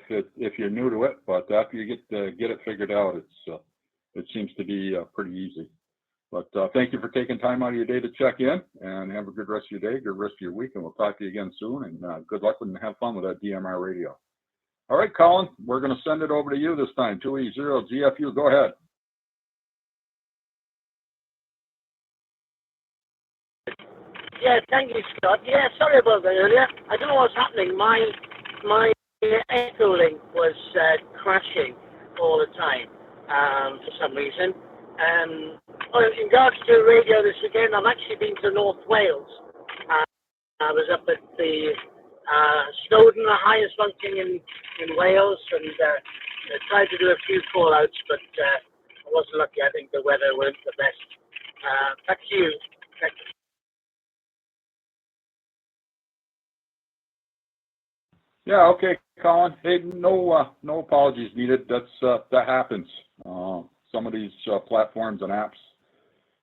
you're new to it, but after you get it figured out, it seems to be pretty easy. But thank you for taking time out of your day to check in, and have a good rest of your day, good rest of your week, and we'll talk to you again soon. And good luck and have fun with that DMR radio. All right, Colin, we're going to send it over to you this time. 2E0 GFU. Go ahead. Yeah, thank you, Scott. Yeah, sorry about that earlier. I don't know what's happening. My Echo link was crashing all the time for some reason. In regards to radio this weekend, I've actually been to North Wales. I was up at the Snowdon, the highest mountain in Wales, and tried to do a few call-outs, but I wasn't lucky. I think the weather wasn't the best. Back to you. Yeah, okay, Colin. Hey, no apologies needed. That happens. Some of these platforms and apps,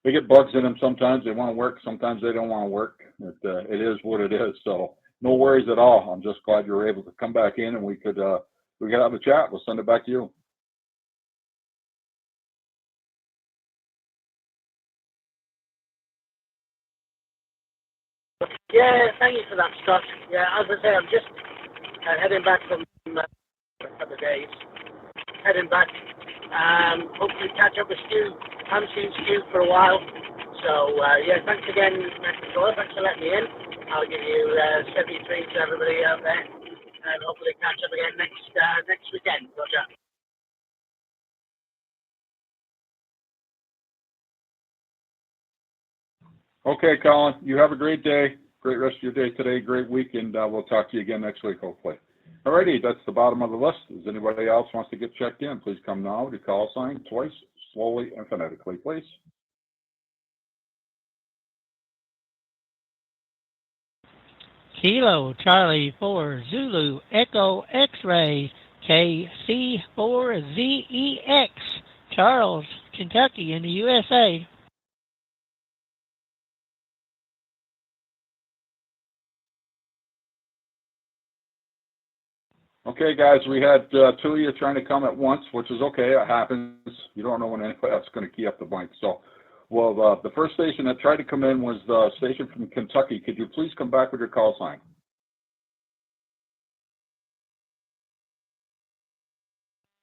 they get bugs in them. Sometimes they want to work, sometimes they don't want to work. It is what it is. So no worries at all. I'm just glad you were able to come back in and we could have a chat. We'll send it back to you. Yeah, thank you for that, Scott. Yeah, as I say, I'm just heading back from a couple of days. Heading back. Hopefully catch up with Stu. I haven't seen Stu for a while. So, yeah, thanks again, Mr. Thanks for letting me in. I'll give you 73 to everybody out there. And hopefully catch up again next weekend. Roger. Okay, Colin, you have a great day. Great rest of your day today. Great week, and we'll talk to you again next week, hopefully. Alrighty, that's the bottom of the list. Does anybody else wants to get checked in? Please come now to call sign twice, slowly and phonetically, please. Kilo Charlie 4 Zulu Echo X-Ray KC4ZEX, Charles, Kentucky in the USA. Okay, guys, we had two of you trying to come at once, which is okay. It happens. You don't know when anybody else is going to key up the mic. So, well, the first station that tried to come in was the station from Kentucky. Could you please come back with your call sign?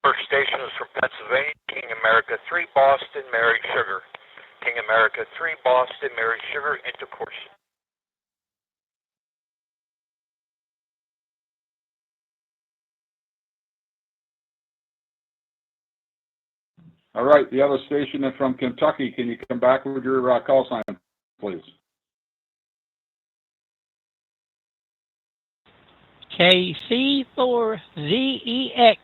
First station is from Pennsylvania, King America 3, Boston, Mary Sugar. King America 3, Boston, Mary Sugar, intercourse. All right, the other station is from Kentucky. Can you come back with your call sign, please? KC4ZEX.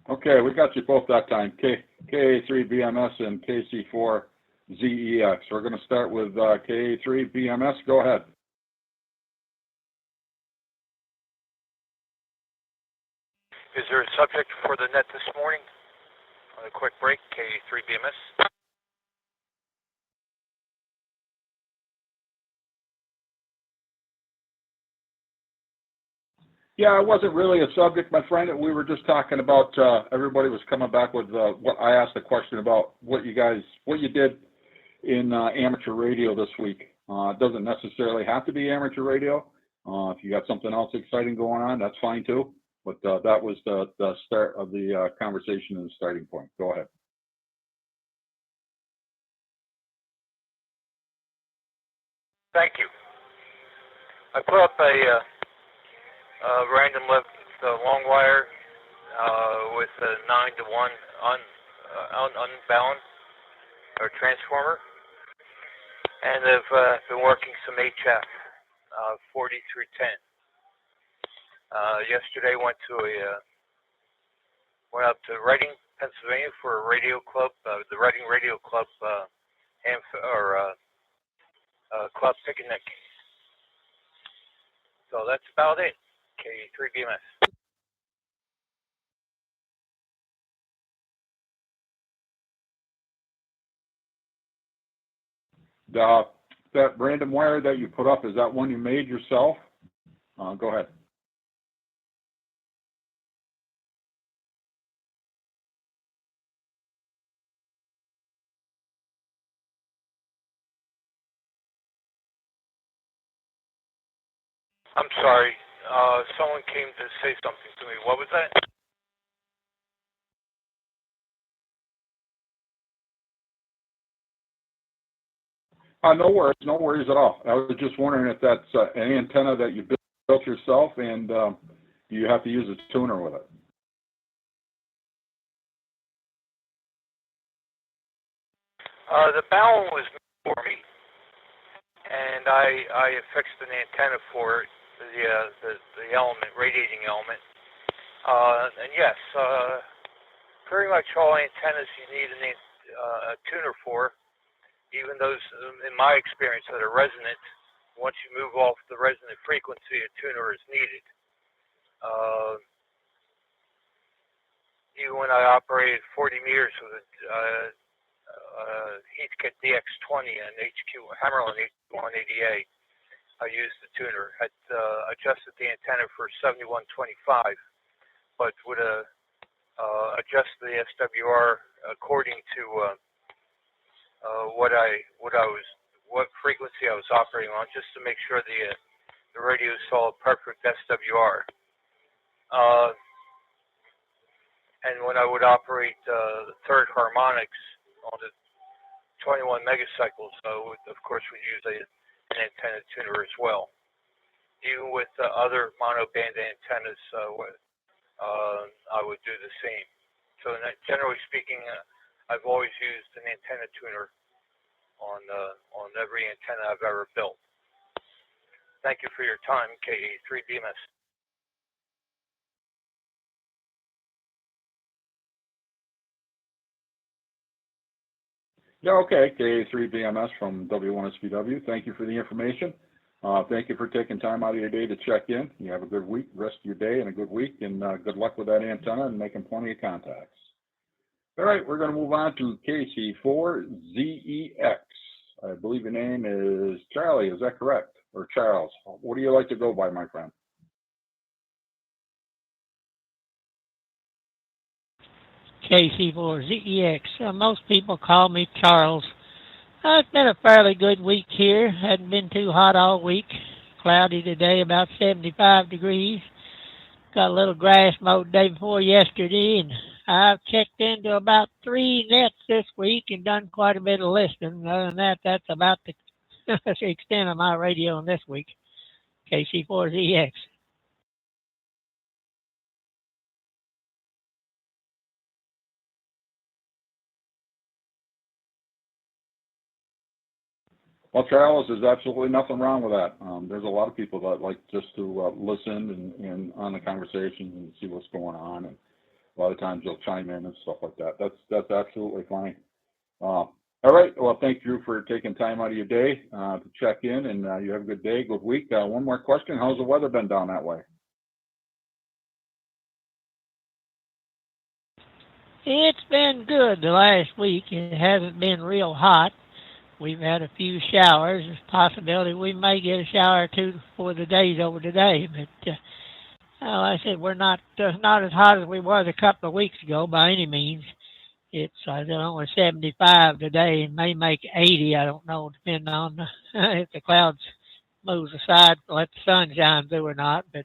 Okay, we got you both that time. KA3BMS and KC4ZEX. We're going to start with KA3BMS. Go ahead. Is there a subject for the net this morning? On a quick break, K3BMS. Yeah, it wasn't really a subject, my friend. We were just talking about, everybody was coming back with what I asked a question about what you did in amateur radio this week. It doesn't necessarily have to be amateur radio. If you got something else exciting going on, that's fine too. But that was the start of the conversation and the starting point. Go ahead. Thank you. I put up a random left long wire with a 9-to-1 unbound or transformer, and I've been working some HF 40 through 10. Yesterday went up to Reading, Pennsylvania for a radio club, the Reading Radio Club club picnic. So that's about it. K3BMS. That random wire that you put up, is that one you made yourself? Go ahead. I'm sorry. Someone came to say something to me. What was that? No worries at all. I was just wondering if that's an antenna that you built yourself and you have to use a tuner with it. The bow was for me, and I fixed an antenna for it, the element, radiating element. And yes, pretty much all antennas you need a tuner for, even those, in my experience, that are resonant. Once you move off the resonant frequency, a tuner is needed. Even when I operated 40 meters with a Heathkit DX20 and Hammerland HQ180A, I used the tuner. Had adjusted the antenna for 7125, but would adjust the SWR according to what frequency I was operating on, just to make sure the radio saw a perfect SWR. And when I would operate the third harmonics on the 21 megacycles, of course, we'd use an antenna tuner as well. Even with other monoband antennas, I would do the same. So generally speaking, I've always used an antenna tuner on every antenna I've ever built. Thank you for your time, KA3BMS. Yeah, okay. KA3BMS from W1SPW. Thank you for the information. Thank you for taking time out of your day to check in. You have a good week, rest of your day, and a good week, and good luck with that antenna and making plenty of contacts. All right, we're going to move on to KC4ZEX. I believe your name is Charlie, is that correct? Or Charles? What do you like to go by, my friend? KC4ZEX. Most people call me Charles. It's been a fairly good week here. Hadn't been too hot all week. Cloudy today, about 75 degrees. Got a little grass mowed day before yesterday, and I've checked into about 3 nets this week and done quite a bit of listening. Other than that, that's about the extent of my radio this week. KC4ZX. Well, Charles, there's absolutely nothing wrong with that. There's a lot of people that like just to listen and on the conversation and see what's going on, and a lot of times you'll chime in and stuff like that. That's absolutely fine. All right. Well, thank you for taking time out of your day to check in, and you have a good day, good week. One more question: how's the weather been down that way? It's been good the last week. It hasn't been real hot. We've had a few showers. There's a possibility we may get a shower or two before the day's over today. But like I said, we're not as hot as we was a couple of weeks ago by any means. It's only 75 today and may make 80. I don't know, depending on if the clouds moves aside to let the sun shine through or not. But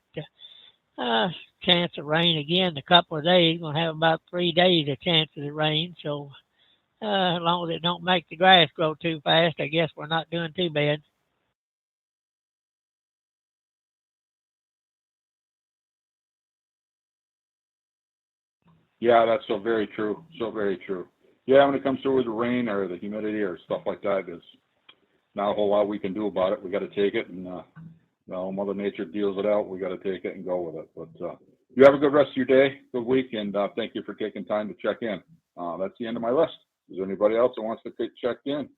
chance of rain again in a couple of days. We're going to have about 3 days of chances of rain. So as long as it don't make the grass grow too fast, I guess we're not doing too bad. Yeah, that's so very true. So very true. Yeah, when it comes through with the rain or the humidity or stuff like that, there's not a whole lot we can do about it. We got to take it, and Mother Nature deals it out. We got to take it and go with it. But you have a good rest of your day, good week, and thank you for taking time to check in. That's the end of my list. Is there anybody else that wants to get checked in?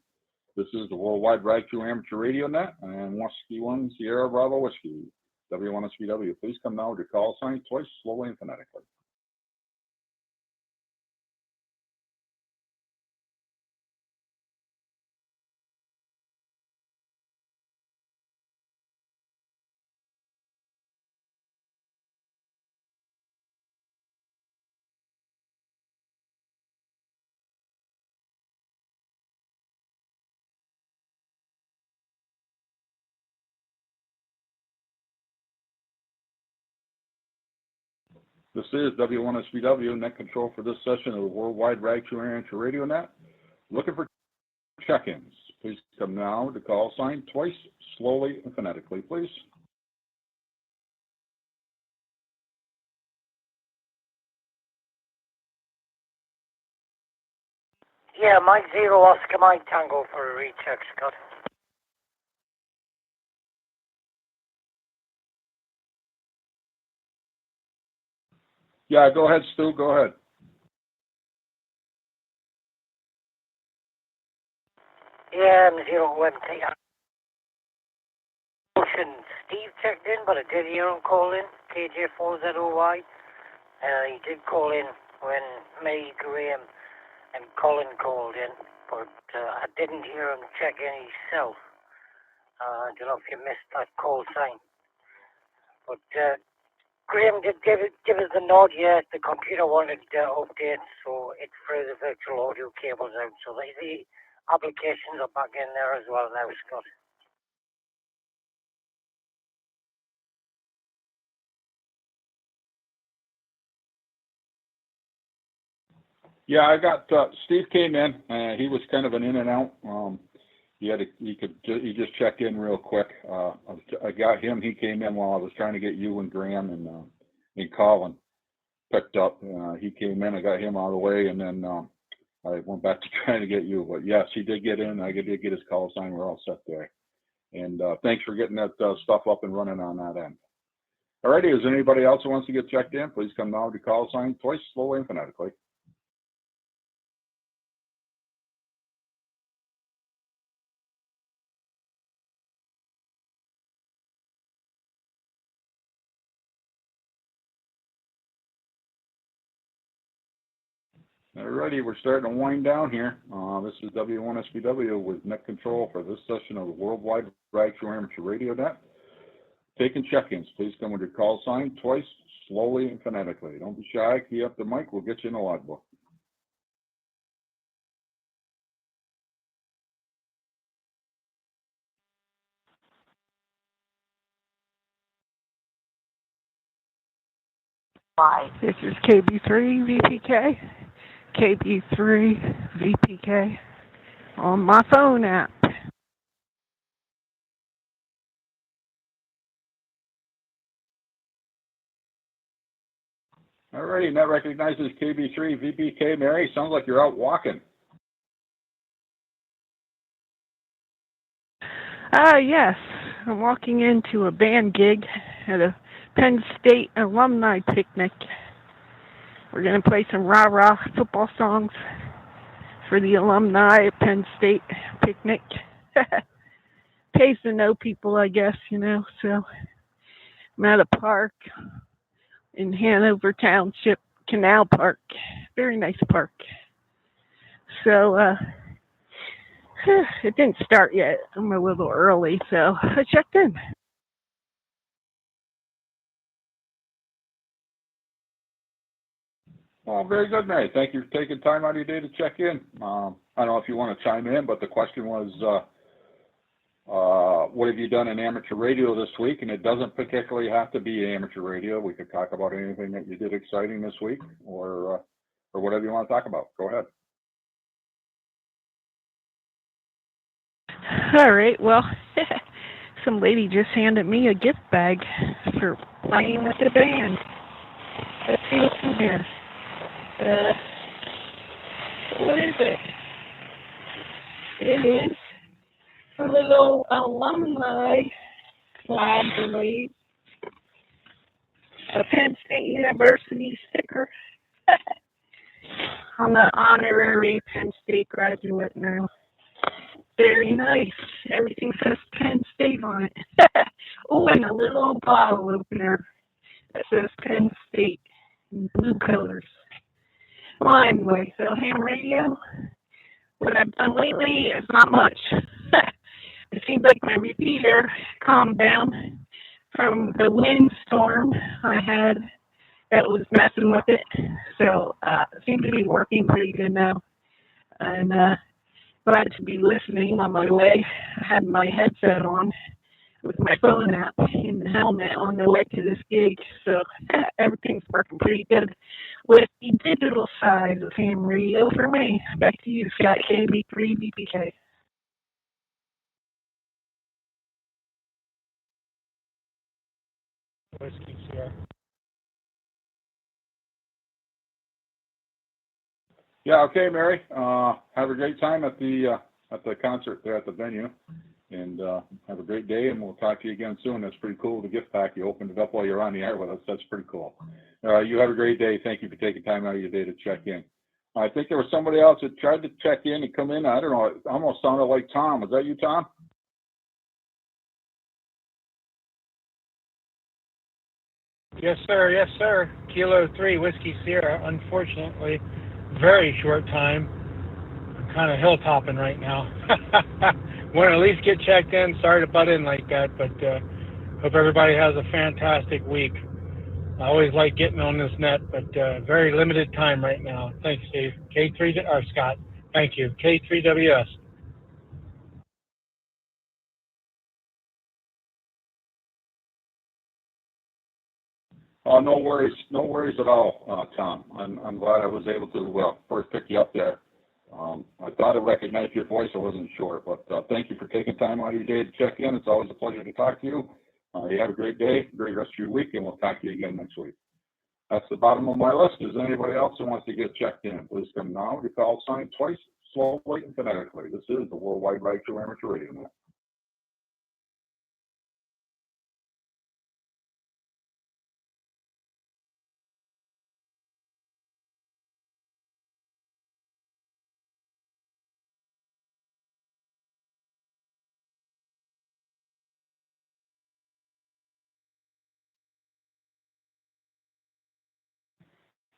This is the Worldwide Rag2 Amateur Radio Net and Whiskey 1 Sierra Bravo Whiskey, W1SBW. Please come now with your call sign twice, slowly and phonetically. This is W1SBW, net control for this session of the Worldwide Rag2 Amateur Radio Net. Looking for check-ins. Please come now to call sign twice, slowly and phonetically, please. Yeah, Mike Zero Oscar Mike Tango for a recheck, Scott. Yeah, go ahead, Stu, go ahead. Yeah, I'm Zero MT. Steve checked in, but I did hear him call in, KJ4ZOY. He did call in when May, Graham, and Colin called in, but I didn't hear him check in himself. I don't know if you missed that call sign. But Graham did give us the nod, yeah, the computer wanted updates, so it threw the virtual audio cables out. So the applications are back in there as well now, Scott. Yeah, I got Steve came in. He was kind of an in and out. He just checked in real quick. I got him. He came in while I was trying to get you and Graham and Colin picked up. He came in. I got him out of the way, and then I went back to trying to get you. But yes, he did get in. I did get his call sign. We're all set there. And thanks for getting that stuff up and running on that end. All righty. Is there anybody else who wants to get checked in? Please come now to call sign twice, slowly and phonetically. Alrighty, we're starting to wind down here. This is W1SBW with net control for this session of the Worldwide Radioactive Amateur Radio Net. Taking check-ins. Please come with your call sign twice, slowly and phonetically. Don't be shy. Key up the mic. We'll get you in the logbook. This is KB3 VPK, KB3 VPK on my phone app. Alrighty, net recognizes KB3 VPK. Mary, sounds like you're out walking. Yes, I'm walking into a band gig at a Penn State alumni picnic. We're going to play some rah-rah football songs for the alumni at Penn State picnic. Pays to know people, I guess, you know. So I'm at a park in Hanover Township, Canal Park. Very nice park. So it didn't start yet. I'm a little early, so I checked in. Well, very good, Mary. Thank you for taking time out of your day to check in. I don't know if you want to chime in, but the question was, what have you done in amateur radio this week? And it doesn't particularly have to be amateur radio. We could talk about anything that you did exciting this week, or whatever you want to talk about. Go ahead. All right, well, some lady just handed me a gift bag for playing with the band. Let's see what's in here. What is it? It is a little alumni flag, I believe. A Penn State University sticker. I'm an honorary Penn State graduate now. Very nice. Everything says Penn State on it. Oh, and a little bottle opener that says Penn State in blue colors. Well, anyway, so ham radio, what I've done lately is not much. It seems like my repeater calmed down from the windstorm I had that was messing with it. So it seems to be working pretty good now. And glad to be listening on my way. I had my headset on with my phone app in the helmet on the way to this gig, so everything's working pretty good with the digital side of ham radio for me. Back to you, Scott, KB3 VPK. Whiskey Sierra. Yeah, okay, Mary. Have a great time at the concert there at the venue, and have a great day. And we'll talk to you again soon. That's pretty cool. The gift pack, you opened it up while you're on the air with us. That's pretty cool. You have a great day. Thank you for taking time out of your day to check in. I think there was somebody else that tried to check in and come in. I don't know. It almost sounded like Tom. Was that you, Tom? Yes, sir. Yes, sir. Kilo 3 Whiskey Sierra. Unfortunately, very short time. I'm kind of hilltopping right now. Want to at least get checked in. Sorry to butt in like that, but hope everybody has a fantastic week. I always like getting on this net, but very limited time right now. Thanks, Steve. K3 or Scott. Thank you. K3WS. No worries. No worries at all, Tom. I'm glad I was able to first pick you up there. I thought I recognized your voice. I wasn't sure, but thank you for taking time out of your day to check in. It's always a pleasure to talk to you. You have a great day, great rest of your week, and we'll talk to you again next week. That's the bottom of my list. Is there anybody else who wants to get checked in? Please come now. Your call sign twice, slowly and phonetically. This is the Worldwide Radioactive Amateur Radio Net.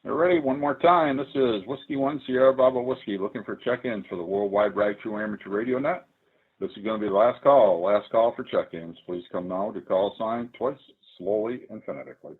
Alrighty, one more time. This is Whiskey 1 Sierra Bravo Whiskey looking for check-ins for the Worldwide Ride True Amateur Radio Net. This is going to be the last call for check-ins. Please come now to call sign twice, slowly and phonetically.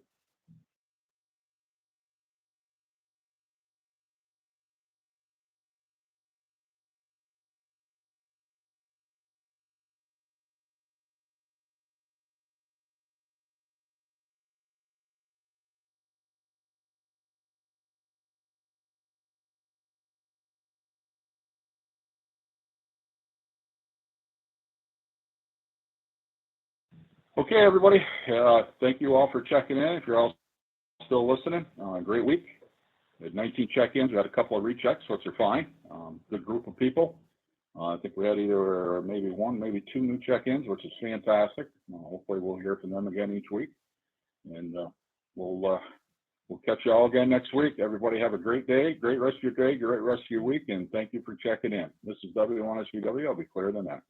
Okay, everybody. Thank you all for checking in. If you're all still listening, great week. We had 19 check-ins. We had a couple of rechecks, which are fine. Good group of people. I think we had either maybe one, maybe two new check-ins, which is fantastic. Hopefully we'll hear from them again each week. And we'll catch you all again next week. Everybody have a great day, great rest of your day, great rest of your week, and thank you for checking in. This is W1SVW. I'll be clear than that.